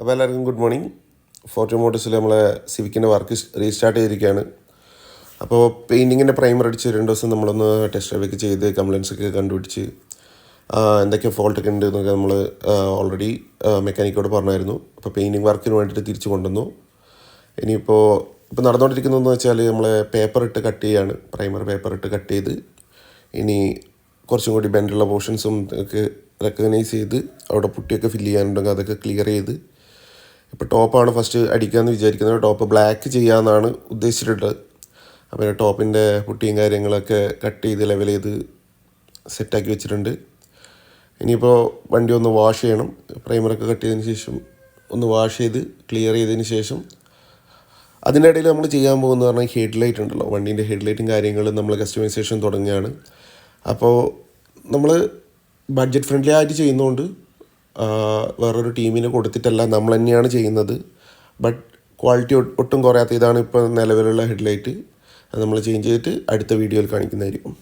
അപ്പോൾ എല്ലാവർക്കും good morning. Fortune മോട്ടോഴ്സിൽ നമ്മളെ സിവിക്കിൻ്റെ വർക്ക് റീസ്റ്റാർട്ട് ചെയ്തിരിക്കുകയാണ്. അപ്പോൾ പെയിൻറ്റിങ്ങിൻ്റെ പ്രൈമർ അടിച്ച് 2 ദിവസം നമ്മളൊന്ന് ടെസ്റ്റ് ഡ്രൈവൊക്കെ ചെയ്ത് കംപ്ലയിൻസ് ഒക്കെ കണ്ടുപിടിച്ച് എന്തൊക്കെ ഫോൾട്ടൊക്കെ ഉണ്ട് എന്നൊക്കെ നമ്മൾ ഓൾറെഡി മെക്കാനിക്കോട് പറഞ്ഞായിരുന്നു. അപ്പോൾ പെയിൻറ്റിങ് വർക്കിന് വേണ്ടിയിട്ട് തിരിച്ചു കൊണ്ടുവന്നു. ഇനിയിപ്പോൾ നടന്നുകൊണ്ടിരിക്കുന്നതെന്ന് വെച്ചാൽ നമ്മളെ പേപ്പർ ഇട്ട് കട്ട് ചെയ്യാണ്, പ്രൈമർ പേപ്പർ ഇട്ട് കട്ട് ചെയ്ത് ഇനി കുറച്ചും കൂടി ബെൻഡുള്ള പോർഷൻസും ഒക്കെ റെക്കഗ്നൈസ് ചെയ്ത് അവിടെ പുട്ടിയൊക്കെ ഫില്ല് ചെയ്യാനുണ്ടെങ്കിൽ അതൊക്കെ ക്ലിയർ ചെയ്ത് ഇപ്പോൾ ടോപ്പാണ് ഫസ്റ്റ് അടിക്കാമെന്ന് വിചാരിക്കുന്നത്. ടോപ്പ് ബ്ലാക്ക് ചെയ്യാമെന്നാണ് ഉദ്ദേശിച്ചിട്ടുള്ളത്. അപ്പോൾ ടോപ്പിൻ്റെ പുട്ടിയും കാര്യങ്ങളൊക്കെ കട്ട് ചെയ്ത് ലെവൽ ചെയ്ത് സെറ്റാക്കി വെച്ചിട്ടുണ്ട്. ഇനിയിപ്പോൾ വണ്ടി ഒന്ന് വാഷ് ചെയ്യണം. പ്രൈമറൊക്കെ കട്ട് ചെയ്തതിന് ശേഷം ഒന്ന് വാഷ് ചെയ്ത് ക്ലിയർ ചെയ്തതിന് ശേഷം അതിൻ്റെ ഇടയിൽ നമ്മൾ ചെയ്യാൻ പോകുന്നത് പറഞ്ഞാൽ ഹെഡ്ലൈറ്റ് ഉണ്ടല്ലോ, വണ്ടീൻ്റെ ഹെഡ്ലൈറ്റും കാര്യങ്ങളും നമ്മൾ കസ്റ്റമൈസേഷൻ തുടങ്ങുകയാണ്. അപ്പോൾ നമ്മൾ ബഡ്ജറ്റ് ഫ്രണ്ട്ലി ആയിട്ട് ചെയ്യുന്നതുകൊണ്ട് വേറൊരു ടീമിന് കൊടുത്തിട്ടല്ല, നമ്മൾ തന്നെയാണ് ചെയ്യുന്നത്. ബട്ട് ക്വാളിറ്റി ഒട്ടും കുറയാത്ത ഇതാണ് ഇപ്പോൾ നിലവിലുള്ള ഹെഡ്ലൈറ്റ്. അത് നമ്മൾ ചേഞ്ച് ചെയ്തിട്ട് അടുത്ത വീഡിയോയിൽ കാണിക്കുന്നതായിരിക്കും.